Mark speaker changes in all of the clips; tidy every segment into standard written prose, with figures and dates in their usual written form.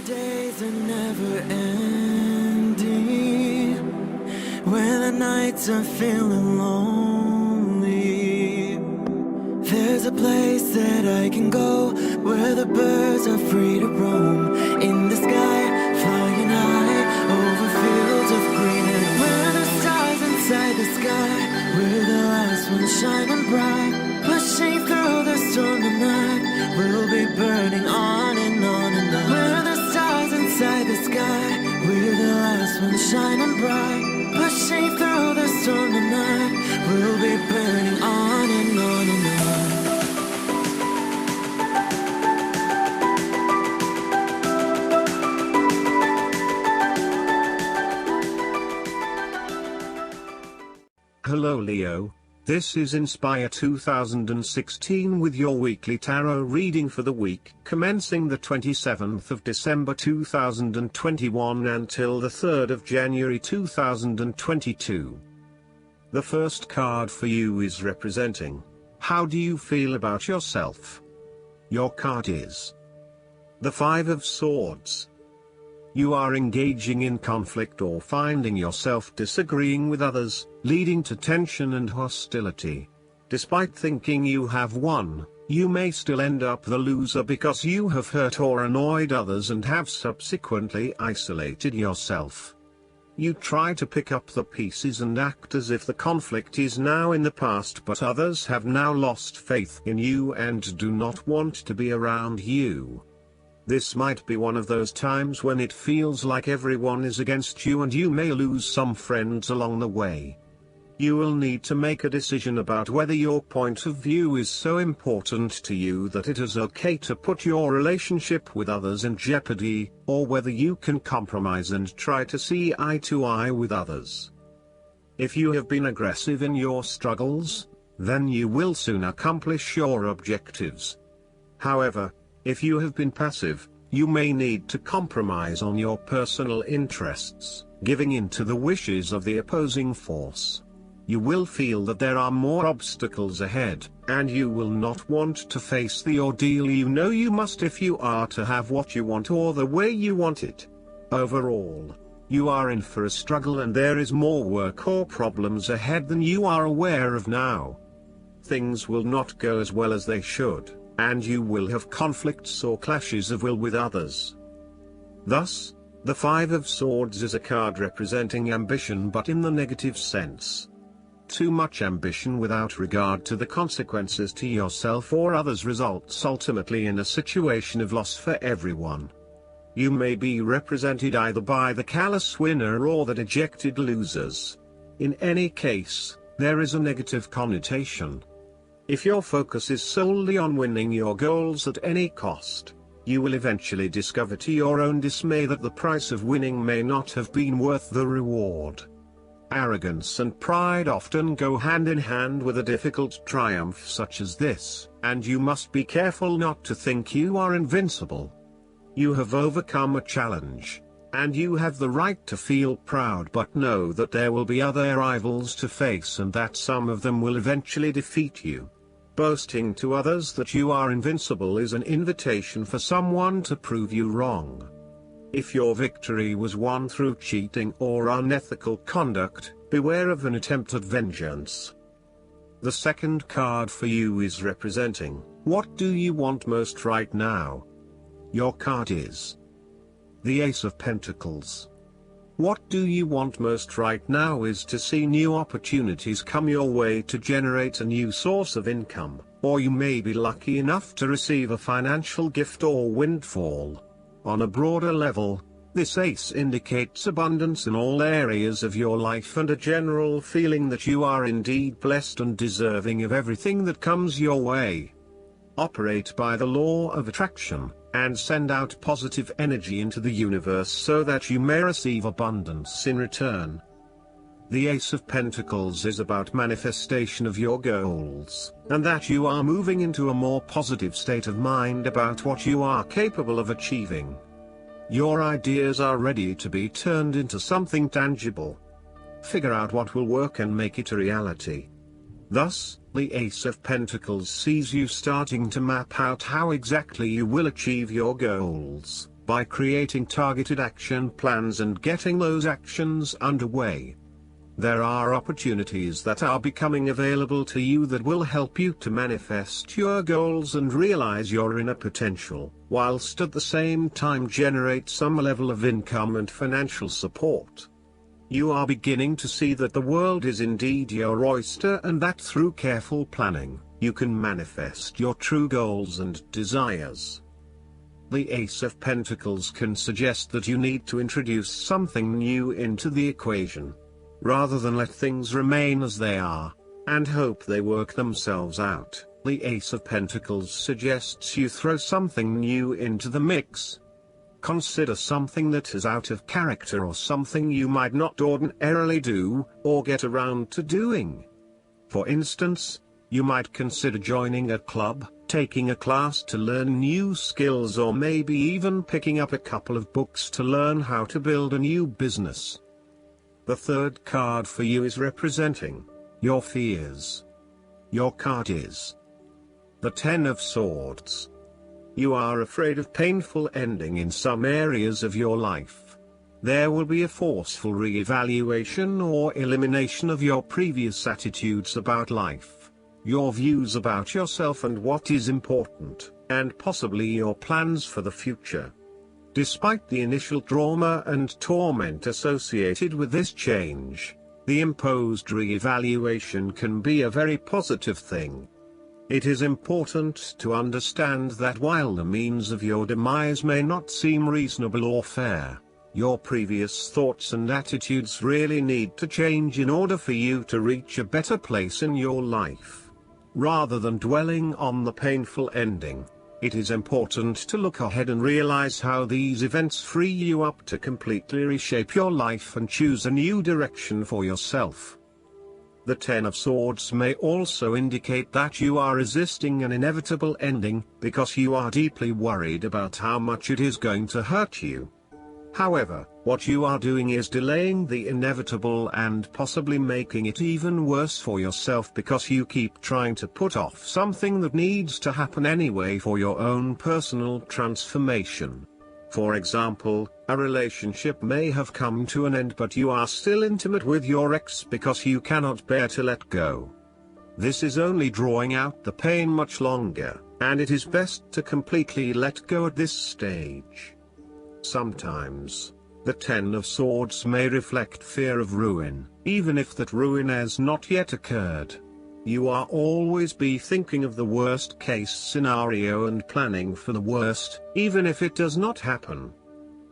Speaker 1: days are never ending, when the nights are feeling lonely. There's a place that I can go, where the birds are free to roam, in the sky, flying high, over fields of green. And where the stars inside the sky, we're the last ones shining bright, pushing through the storm tonight. We'll be burning on and on and on. We're the stars inside the sky, we're the last ones shining bright, pushing through the storm tonight. We'll be burning on and on and on.
Speaker 2: Hello Leo, this is Inspire 2016 with your weekly tarot reading for the week commencing the 27th of December 2021 until the 3rd of January 2022. The first card for you is representing, how do you feel about yourself? Your card is the Five of Swords. You are engaging in conflict or finding yourself disagreeing with others, leading to tension and hostility. Despite thinking you have won, you may still end up the loser because you have hurt or annoyed others and have subsequently isolated yourself. You try to pick up the pieces and act as if the conflict is now in the past, but others have now lost faith in you and do not want to be around you. This might be one of those times when it feels like everyone is against you and you may lose some friends along the way. You will need to make a decision about whether your point of view is so important to you that it is okay to put your relationship with others in jeopardy, or whether you can compromise and try to see eye to eye with others. If you have been aggressive in your struggles, then you will soon accomplish your objectives. However, if you have been passive, you may need to compromise on your personal interests, giving in to the wishes of the opposing force. You will feel that there are more obstacles ahead, and you will not want to face the ordeal you know you must if you are to have what you want or the way you want it. Overall, you are in for a struggle and there is more work or problems ahead than you are aware of now. Things will not go as well as they should, and you will have conflicts or clashes of will with others. Thus, the Five of Swords is a card representing ambition but in the negative sense. Too much ambition without regard to the consequences to yourself or others results ultimately in a situation of loss for everyone. You may be represented either by the callous winner or the dejected losers. In any case, there is a negative connotation. If your focus is solely on winning your goals at any cost, you will eventually discover to your own dismay that the price of winning may not have been worth the reward. Arrogance and pride often go hand in hand with a difficult triumph such as this, and you must be careful not to think you are invincible. You have overcome a challenge, and you have the right to feel proud, but know that there will be other rivals to face and that some of them will eventually defeat you. Boasting to others that you are invincible is an invitation for someone to prove you wrong. If your victory was won through cheating or unethical conduct, beware of an attempt at vengeance. The second card for you is representing, what do you want most right now? Your card is the Ace of Pentacles. What do you want most right now is to see new opportunities come your way to generate a new source of income, or you may be lucky enough to receive a financial gift or windfall. On a broader level, this ace indicates abundance in all areas of your life and a general feeling that you are indeed blessed and deserving of everything that comes your way. Operate by the law of attraction, and send out positive energy into the universe so that you may receive abundance in return. The Ace of Pentacles is about manifestation of your goals, and that you are moving into a more positive state of mind about what you are capable of achieving. Your ideas are ready to be turned into something tangible. Figure out what will work and make it a reality. Thus, the Ace of Pentacles sees you starting to map out how exactly you will achieve your goals, by creating targeted action plans and getting those actions underway. There are opportunities that are becoming available to you that will help you to manifest your goals and realize your inner potential, whilst at the same time generate some level of income and financial support. You are beginning to see that the world is indeed your oyster and that through careful planning, you can manifest your true goals and desires. The Ace of Pentacles can suggest that you need to introduce something new into the equation, rather than let things remain as they are, and hope they work themselves out. The Ace of Pentacles suggests you throw something new into the mix. Consider something that is out of character or something you might not ordinarily do, or get around to doing. For instance, you might consider joining a club, taking a class to learn new skills, or maybe even picking up a couple of books to learn how to build a new business. The third card for you is representing your fears. Your card is the Ten of Swords. You are afraid of painful ending in some areas of your life. There will be a forceful re-evaluation or elimination of your previous attitudes about life, your views about yourself and what is important, and possibly your plans for the future. Despite the initial trauma and torment associated with this change, the imposed re-evaluation can be a very positive thing. It is important to understand that while the means of your demise may not seem reasonable or fair, your previous thoughts and attitudes really need to change in order for you to reach a better place in your life. Rather than dwelling on the painful ending, it is important to look ahead and realize how these events free you up to completely reshape your life and choose a new direction for yourself. The Ten of Swords may also indicate that you are resisting an inevitable ending, because you are deeply worried about how much it is going to hurt you. However, what you are doing is delaying the inevitable and possibly making it even worse for yourself, because you keep trying to put off something that needs to happen anyway for your own personal transformation. For example, a relationship may have come to an end, but you are still intimate with your ex because you cannot bear to let go. This is only drawing out the pain much longer, and it is best to completely let go at this stage. Sometimes, the Ten of Swords may reflect fear of ruin, even if that ruin has not yet occurred. You are always be thinking of the worst case scenario and planning for the worst, even if it does not happen.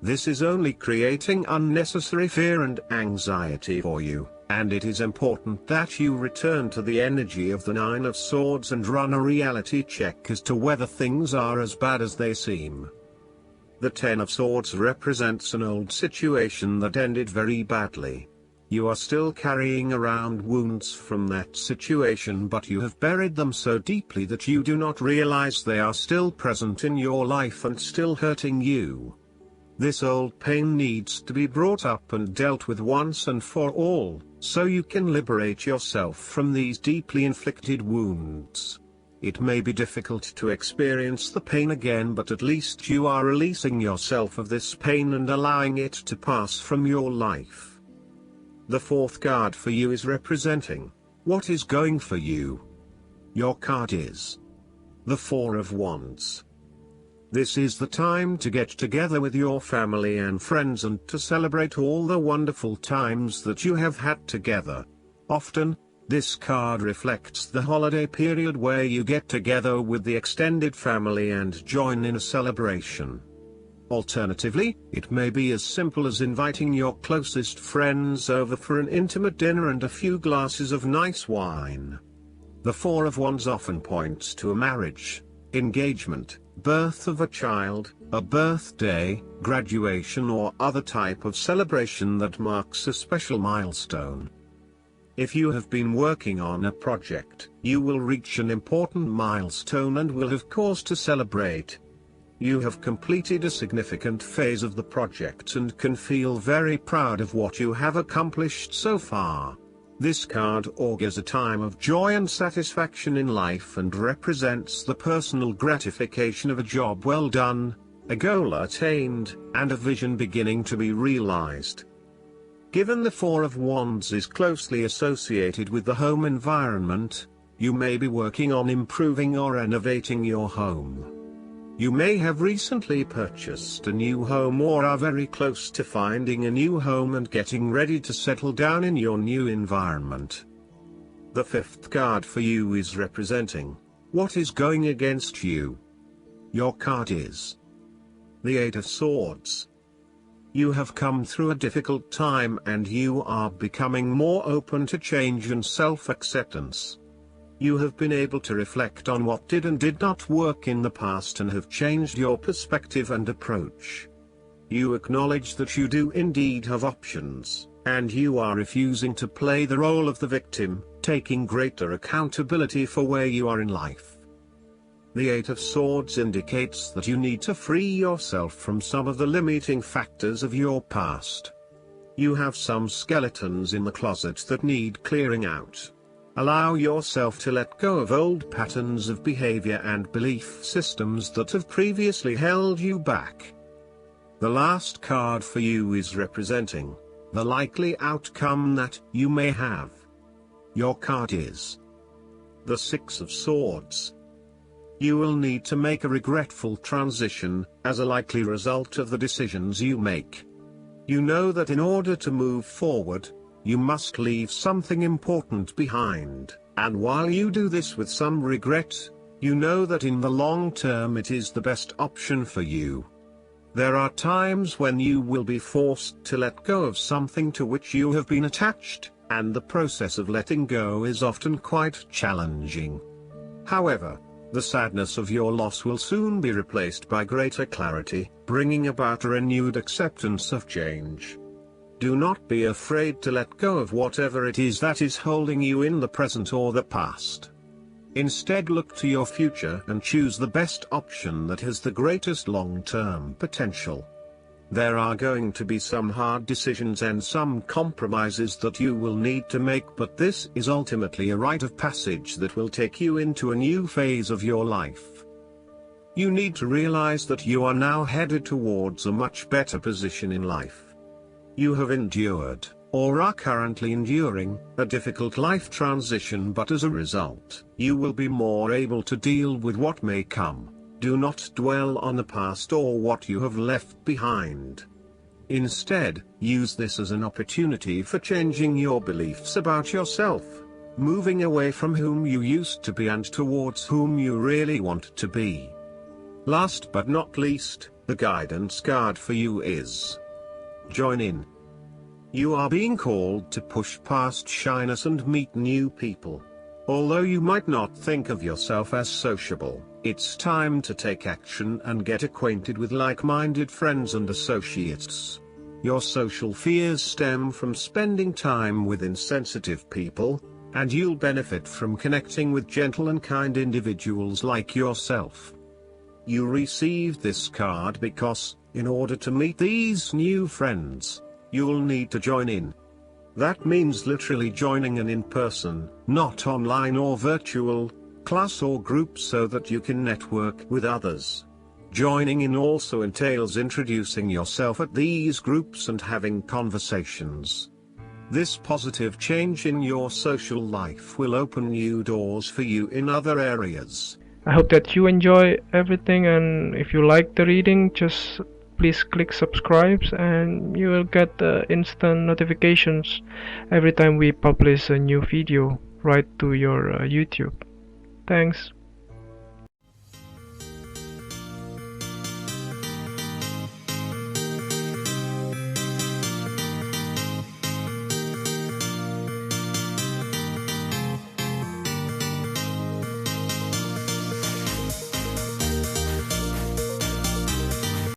Speaker 2: This is only creating unnecessary fear and anxiety for you, and it is important that you return to the energy of the Nine of Swords and run a reality check as to whether things are as bad as they seem. The Ten of Swords represents an old situation that ended very badly. You are still carrying around wounds from that situation, but you have buried them so deeply that you do not realize they are still present in your life and still hurting you. This old pain needs to be brought up and dealt with once and for all, so you can liberate yourself from these deeply inflicted wounds. It may be difficult to experience the pain again, but at least you are releasing yourself of this pain and allowing it to pass from your life. The fourth card for you is representing what is going for you. Your card is the Four of Wands. This is the time to get together with your family and friends and to celebrate all the wonderful times that you have had together. Often, this card reflects the holiday period where you get together with the extended family and join in a celebration. Alternatively, it may be as simple as inviting your closest friends over for an intimate dinner and a few glasses of nice wine. The Four of Wands often points to a marriage, engagement, birth of a child, a birthday, graduation, or other type of celebration that marks a special milestone. If you have been working on a project, you will reach an important milestone and will have cause to celebrate. You have completed a significant phase of the project and can feel very proud of what you have accomplished so far. This card augurs a time of joy and satisfaction in life and represents the personal gratification of a job well done, a goal attained, and a vision beginning to be realized. Given the Four of Wands is closely associated with the home environment, you may be working on improving or renovating your home. You may have recently purchased a new home or are very close to finding a new home and getting ready to settle down in your new environment. The fifth card for you is representing what is going against you. Your card is the Eight of Swords. You have come through a difficult time and you are becoming more open to change and self-acceptance. You have been able to reflect on what did and did not work in the past and have changed your perspective and approach. You acknowledge that you do indeed have options, and you are refusing to play the role of the victim, taking greater accountability for where you are in life. The Eight of Swords indicates that you need to free yourself from some of the limiting factors of your past. You have some skeletons in the closet that need clearing out. Allow yourself to let go of old patterns of behavior and belief systems that have previously held you back. The last card for you is representing the likely outcome that you may have. Your card is the Six of Swords. You will need to make a regretful transition, as a likely result of the decisions you make. You know that in order to move forward, you must leave something important behind, and while you do this with some regret, you know that in the long term it is the best option for you. There are times when you will be forced to let go of something to which you have been attached, and the process of letting go is often quite challenging. However, the sadness of your loss will soon be replaced by greater clarity, bringing about a renewed acceptance of change. Do not be afraid to let go of whatever it is that is holding you in the present or the past. Instead, look to your future and choose the best option that has the greatest long-term potential. There are going to be some hard decisions and some compromises that you will need to make, but this is ultimately a rite of passage that will take you into a new phase of your life. You need to realize that you are now headed towards a much better position in life. You have endured, or are currently enduring, a difficult life transition, but as a result, you will be more able to deal with what may come. Do not dwell on the past or what you have left behind. Instead, use this as an opportunity for changing your beliefs about yourself, moving away from whom you used to be and towards whom you really want to be. Last but not least, the guidance card for you is Join in. You are being called to push past shyness and meet new people. Although you might not think of yourself as sociable, it's time to take action and get acquainted with like-minded friends and associates. Your social fears stem from spending time with insensitive people, and you'll benefit from connecting with gentle and kind individuals like yourself. You received this card because, in order to meet these new friends, you'll need to join in. That means literally joining an in-person, not online or virtual, class or group so that you can network with others. Joining in also entails introducing yourself at these groups and having conversations. This positive change in your social life will open new doors for you in other areas.
Speaker 3: I hope that you enjoy everything, and if you like the reading, just please click subscribe and you will get instant notifications every time we publish a new video right to your YouTube. Thanks.